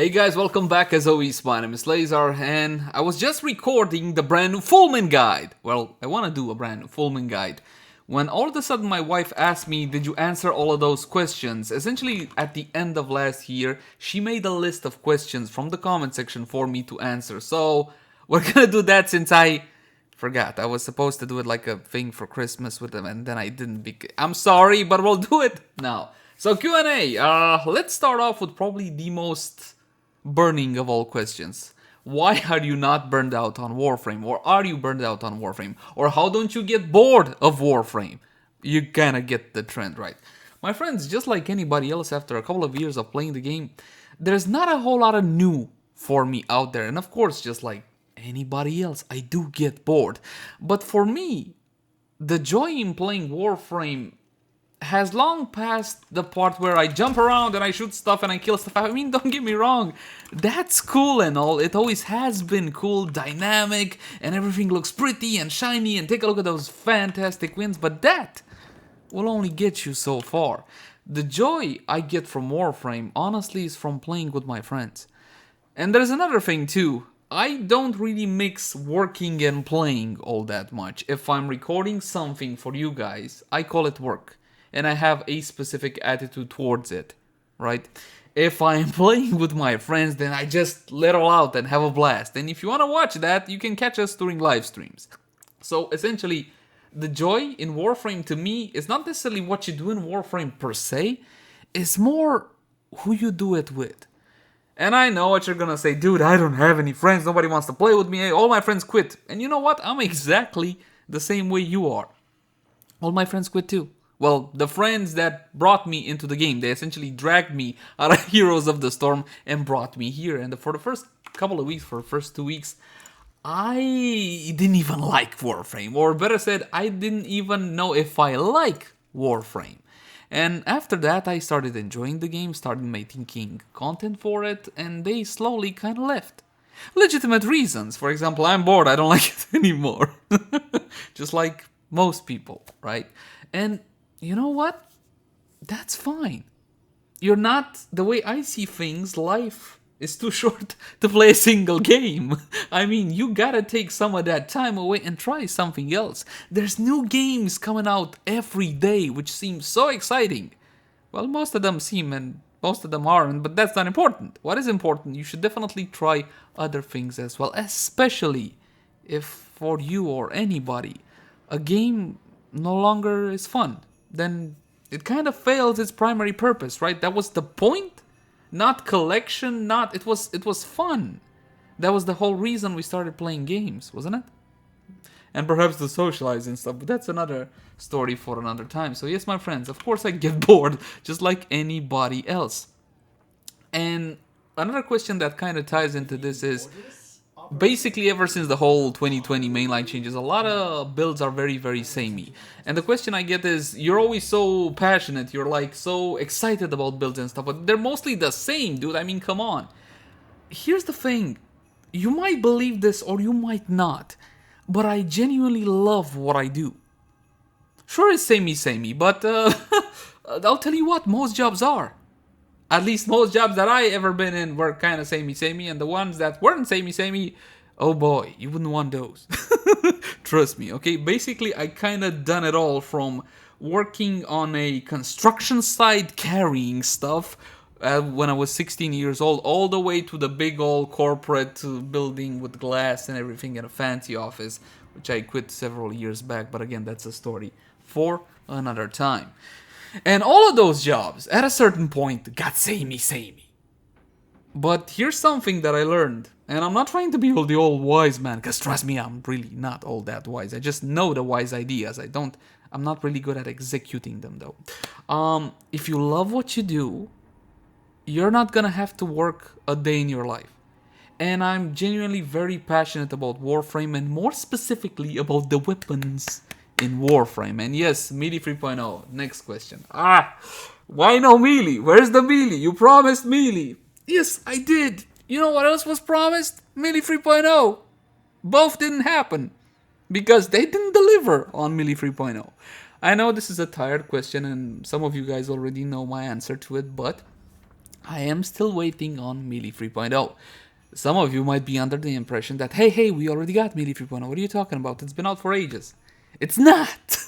Hey guys, welcome back as always. My name is Lazar, and I was just recording the brand new Fullman guide. Well, I want to do a brand new Fullman guide. When all of a sudden my wife asked me, did you answer all of those questions? Essentially, at the end of last year, she made a list of questions from the comment section for me to answer. So, we're gonna do that since I forgot. I was supposed to do it like a thing for Christmas with them, and then I didn't. I'm sorry, but we'll do it now. So Q&A. Let's start off with probably the most burning of all questions. Why are you not burned out on Warframe? Or are you burned out on Warframe? Or how don't you get bored of Warframe? You kinda get the trend, right? My friends, just like anybody else after a couple of years of playing the game, there's not a whole lot of new for me out there. And of course, just like anybody else, I do get bored. But for me, the joy in playing Warframe has long passed the part where I jump around and I shoot stuff and I kill stuff. I mean, don't get me wrong, that's cool and all. It always has been cool, dynamic, and everything looks pretty and shiny, and take a look at those fantastic wins, but that will only get you so far. The joy I get from Warframe, honestly, is from playing with my friends. And there's another thing too. I don't really mix working and playing all that much. If I'm recording something for you guys, I call it work. And I have a specific attitude towards it, right? If I'm playing with my friends, then I just let all out and have a blast. And if you want to watch that, you can catch us during live streams. So essentially, the joy in Warframe to me is not necessarily what you do in Warframe per se, it's more who you do it with. And I know what you're gonna say, dude, I don't have any friends, nobody wants to play with me, all my friends quit. And you know what? I'm exactly the same way you are. All my friends quit too. Well, the friends that brought me into the game, they essentially dragged me out of Heroes of the Storm and brought me here. And for the first couple of weeks, for the first 2 weeks, I didn't even like Warframe. Or better said, I didn't even know if I like Warframe. And after that, I started enjoying the game, started making content for it, and they slowly kind of left. Legitimate reasons. For example, I'm bored, I don't like it anymore. Just like most people, right? And you know what? That's fine. You're not, the way I see things, life is too short to play a single game. I mean, you gotta take some of that time away and try something else. There's new games coming out every day, which seems so exciting. Well, most of them seem, and most of them aren't, but that's not important. What is important, you should definitely try other things as well, especially if for you or anybody, a game no longer is fun. Then it kind of fails its primary purpose, right? That was the point, not collection, not it was fun. That was the whole reason we started playing games, wasn't it? And perhaps to socialize and stuff, but that's another story for another time. So yes, my friends, of course I get bored, just like anybody else. And another question that kind of ties into this is, basically, ever since the whole 2020 mainline changes, a lot of builds are very, very samey. And the question I get is, you're always so passionate, you're like so excited about builds and stuff, but they're mostly the same, dude. I mean, come on. Here's the thing. You might believe this or you might not, but I genuinely love what I do. Sure, it's samey, but I'll tell you what, most jobs are. At least most jobs that I ever been in were kind of samey, and the ones that weren't samey, oh boy, you wouldn't want those. Trust me, okay? Basically, I kind of done it all, from working on a construction site, carrying stuff when I was 16 years old, all the way to the big old corporate building with glass and everything in a fancy office, which I quit several years back, but again, that's a story for another time. And all of those jobs, at a certain point, got samey. But here's something that I learned. And I'm not trying to be all the old wise man, because trust me, I'm really not all that wise. I just know the wise ideas. I'm not really good at executing them, though. If you love what you do, you're not gonna have to work a day in your life. And I'm genuinely very passionate about Warframe, and more specifically about the weapons in Warframe. And yes, Melee 3.0. Next question. Why no Melee? Where's the Melee? You promised Melee. Yes, I did. You know what else was promised? Melee 3.0. Both didn't happen because they didn't deliver on Melee 3.0. I know this is a tired question and some of you guys already know my answer to it, but I am still waiting on Melee 3.0. Some of you might be under the impression that, hey, we already got Melee 3.0. What are you talking about? It's been out for ages. It's not!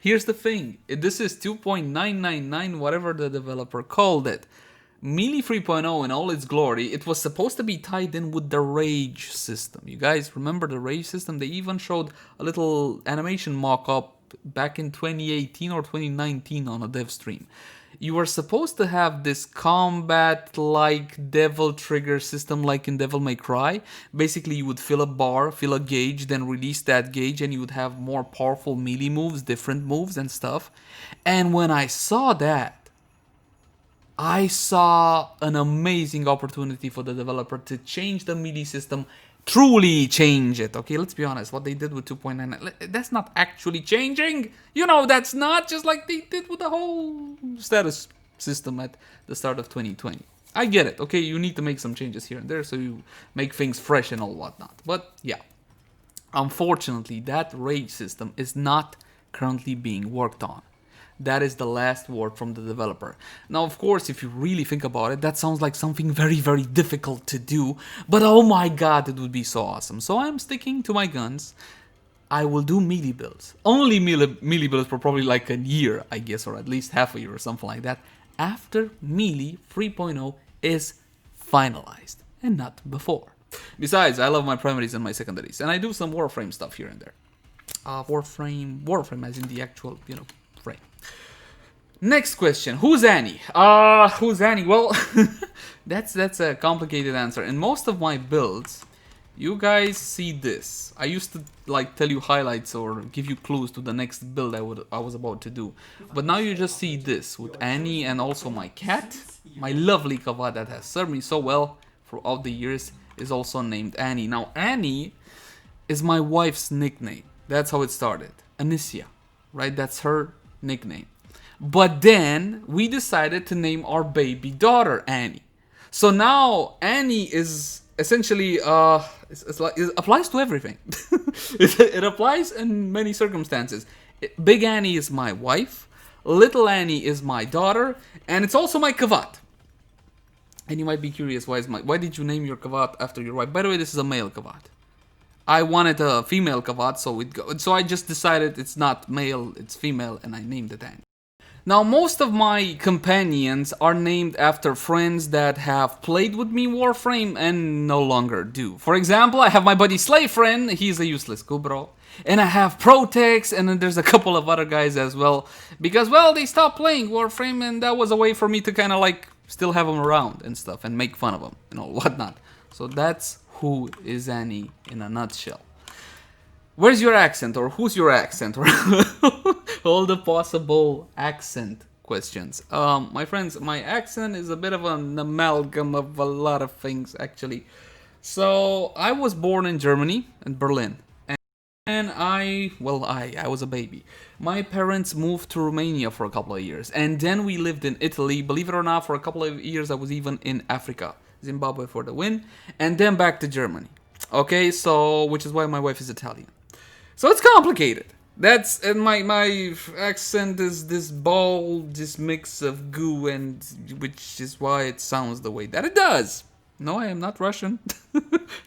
Here's the thing. This is 2.999, whatever the developer called it. Melee 3.0 in all its glory, it was supposed to be tied in with the Rage system. You guys remember the Rage system? They even showed a little animation mock-up back in 2018 or 2019 on a dev stream. You were supposed to have this combat-like devil trigger system like in Devil May Cry. Basically, you would fill a bar, fill a gauge, then release that gauge, and you would have more powerful melee moves, different moves and stuff. And when I saw that, I saw an amazing opportunity for the developer to change the melee system, truly change it. Okay, let's be honest, what they did with 2.99, that's not actually changing. You know, that's not just like they did with the whole status system at the start of 2020. I get it, okay, you need to make some changes here and there so you make things fresh and all whatnot. But yeah, unfortunately, that rage system is not currently being worked on. That is the last word from the developer. Now, of course, if you really think about it, that sounds like something very, very difficult to do. But oh my god, it would be so awesome. So I'm sticking to my guns. I will do melee builds. Only melee builds for probably like a year, I guess, or at least half a year or something like that. After Melee 3.0 is finalized, and not before. Besides, I love my primaries and my secondaries. And I do some Warframe stuff here and there. Warframe as in the actual, frame. Next question, who's Annie? Who's Annie? Well, that's a complicated answer. In most of my builds, you guys see this. I used to like tell you highlights or give you clues to the next build I was about to do. But now you just see this with Annie and also my cat. My lovely Kava that has served me so well throughout the years is also named Annie. Now Annie is my wife's nickname. That's how it started. Anicia, right? That's her nickname. But then we decided to name our baby daughter Annie. So now Annie is essentially it applies to everything. It applies in many circumstances. Big Annie is my wife, little Annie is my daughter, and it's also my kavat. And you might be curious, why did you name your kavat after your wife? By the way, this is a male kavat. I wanted a female kavat, so I just decided it's not male, it's female, and I named it Annie. Now, most of my companions are named after friends that have played with me Warframe and no longer do. For example, I have my buddy Slay Friend, he's a useless Kubro. And I have Protex, and then there's a couple of other guys as well. Because, well, they stopped playing Warframe, and that was a way for me to kind of like still have them around and stuff and make fun of them, whatnot. So that's who is Annie in a nutshell. Where's your accent, or who's your accent? All the possible accent questions. My friends, my accent is a bit of an amalgam of a lot of things, actually. So, I was born in Germany, in Berlin. And I was a baby. My parents moved to Romania for a couple of years. And then we lived in Italy. Believe it or not, for a couple of years I was even in Africa. Zimbabwe for the win. And then back to Germany. Okay, so, which is why my wife is Italian. So it's complicated. And my accent is this ball, this mix of goo, and which is why it sounds the way that it does. No, I am not Russian.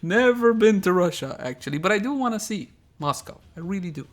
Never been to Russia, actually, but I do want to see Moscow. I really do.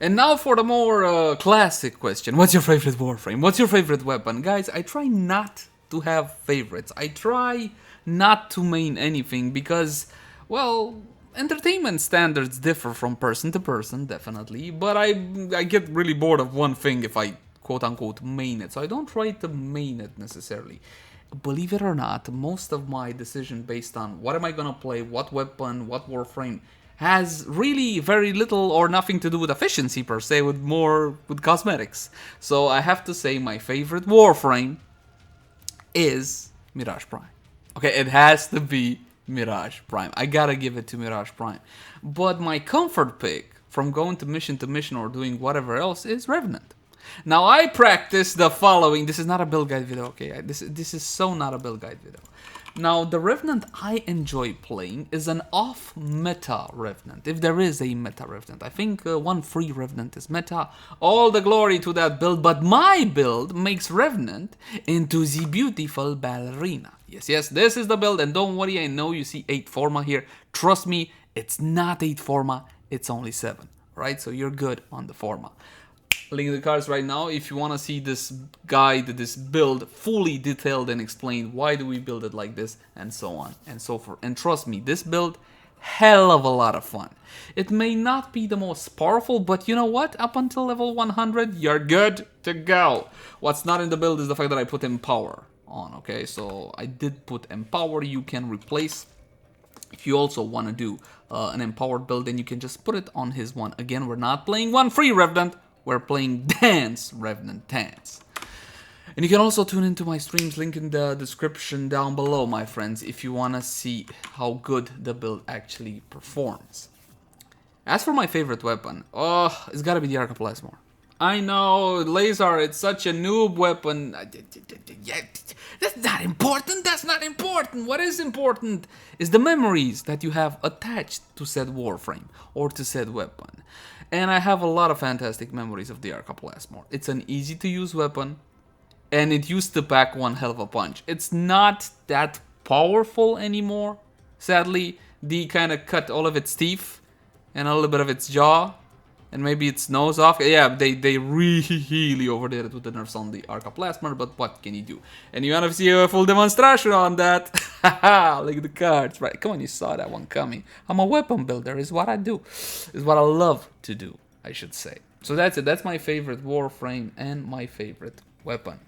And now for the more classic question. What's your favorite Warframe? What's your favorite weapon? Guys, I try not to have favorites. I try not to main anything because, well, entertainment standards differ from person to person, definitely, but I get really bored of one thing if I quote-unquote main it, so I don't try to main it necessarily. Believe it or not, most of my decision based on what am I gonna play, what weapon, what Warframe, has really very little or nothing to do with efficiency per se, with cosmetics. So I have to say my favorite Warframe is Mirage Prime. Okay, it has to be Mirage Prime. I gotta give it to Mirage Prime. But my comfort pick from going to mission or doing whatever else is Revenant. Now I practice the following. This is not a build guide video, okay? This is so not a build guide video. Now, the Revenant I enjoy playing is an off-meta Revenant, if there is a meta Revenant. I think one free Revenant is meta. All the glory to that build, but my build makes Revenant into the beautiful ballerina. Yes, yes, this is the build, and don't worry, I know you see 8 Forma here. Trust me, it's not 8 Forma, it's only 7, right? So you're good on the Forma. Link in the cards right now if you want to see this guide, this build fully detailed and explained why do we build it like this and so on and so forth. And trust me, this build, hell of a lot of fun. It may not be the most powerful, but you know what? Up until level 100, you're good to go. What's not in the build is the fact that I put Empower on, okay? So I did put Empower, you can replace. If you also want to do an empowered build, then you can just put it on his one. Again, we're not playing one free Revenant. We're playing Dance Revenant Dance. And you can also tune into my streams, link in the description down below, my friends, if you want to see how good the build actually performs. As for my favorite weapon, it's gotta be the Arca Plasmor. I know, Laser, it's such a noob weapon. Yeah, that's not important, that's not important. What is important is the memories that you have attached to said Warframe or to said weapon. And I have a lot of fantastic memories of the Arca Plasmor. It's an easy to use weapon, and it used to pack one hell of a punch. It's not that powerful anymore. Sadly, D kind of cut all of its teeth and a little bit of its jaw and maybe its nose off. Yeah, they really overdid it with the nerfs on the Arca Plasmor, but what can you do? And you want to see a full demonstration on that? Haha, look at the cards, right? Come on, you saw that one coming. I'm a weapon builder, is what I do. Is what I love to do, I should say. So that's it, that's my favorite Warframe and my favorite weapon.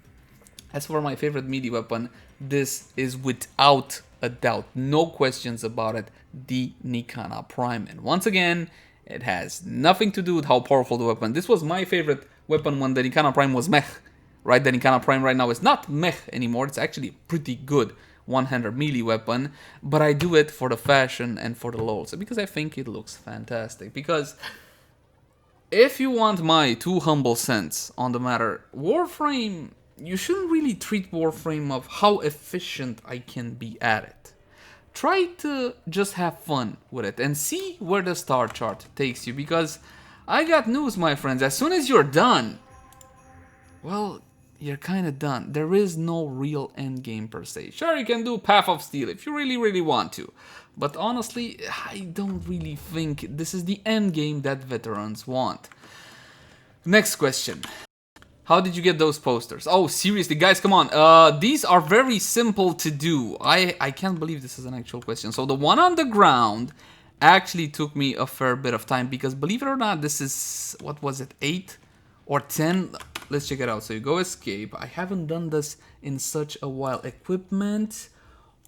As for my favorite melee weapon, this is without a doubt, no questions about it, the Nikana Prime. And once again, it has nothing to do with how powerful the weapon. This was my favorite weapon when the Nikana Prime was meh, right? The Nikana Prime right now is not meh anymore. It's actually pretty good one-handed melee weapon, but I do it for the fashion and for the lols, because I think it looks fantastic. Because if you want my 2 humble cents on the matter, Warframe, you shouldn't really treat Warframe of how efficient I can be at it. Try to just have fun with it and see where the star chart takes you, because I got news, my friends. As soon as you're done, well, you're kind of done. There is no real end game per se. Sure, you can do Path of Steel if you really want to, but honestly, I don't really think this is the end game that veterans want. Next question. How did you get those posters? Oh, seriously, guys, come on. These are very simple to do. I can't believe this is an actual question. So the one on the ground actually took me a fair bit of time, because believe it or not, this is, what was it, 8 or 10? Let's check it out. So you go escape. I haven't done this in such a while. Equipment,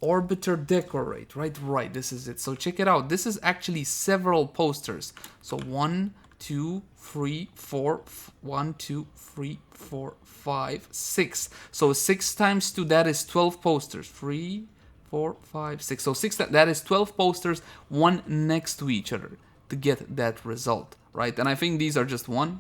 Orbiter, Decorate, right, this is it. So check it out. This is actually several posters. So 1, 2, 3, 4, 1, 2, 3, 4, 5, 6. So 6 times 2, that is 12 posters. 3, 4, 5, 6. So 6, that is 12 posters, one next to each other to get that result, right? And I think these are just one.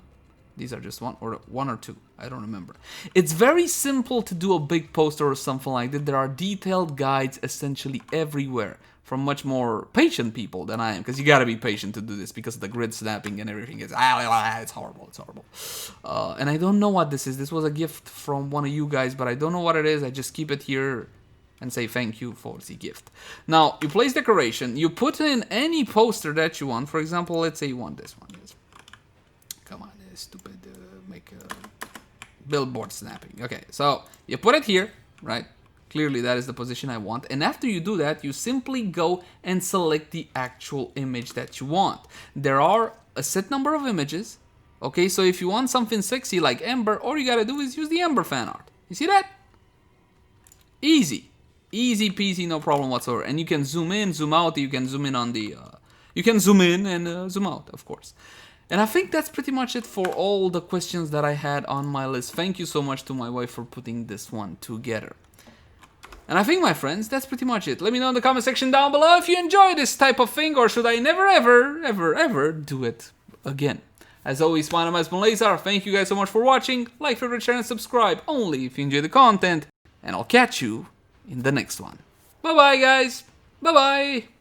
These are just one or two. I don't remember. It's very simple to do a big poster or something like that. There are detailed guides essentially everywhere from much more patient people than I am, because you gotta be patient to do this because of the grid snapping and everything. It's horrible, it's horrible. And I don't know what this is. This was a gift from one of you guys, but I don't know what it is. I just keep it here and say thank you for the gift. Now, you place decoration. You put in any poster that you want. For example, let's say you want this one. Come on, stupid, make a billboard snapping. Okay, so you put it here, right? Clearly that is the position I want, and after you do that, you simply go and select the actual image that you want. There are a set number of images, okay? So if you want something sexy like Ember, all you gotta do is use the Ember fan art. You see that? Easy. Easy peasy, no problem whatsoever. And you can zoom in, zoom out, you can zoom in on the... you can zoom in and zoom out, of course. And I think that's pretty much it for all the questions that I had on my list. Thank you so much to my wife for putting this one together. And I think, my friends, that's pretty much it. Let me know in the comment section down below if you enjoy this type of thing, or should I never, ever do it again. As always, my name has been Leyzar. Thank you guys so much for watching. Like, favorite, share, and subscribe only if you enjoy the content. And I'll catch you in the next one. Bye bye, guys. Bye bye.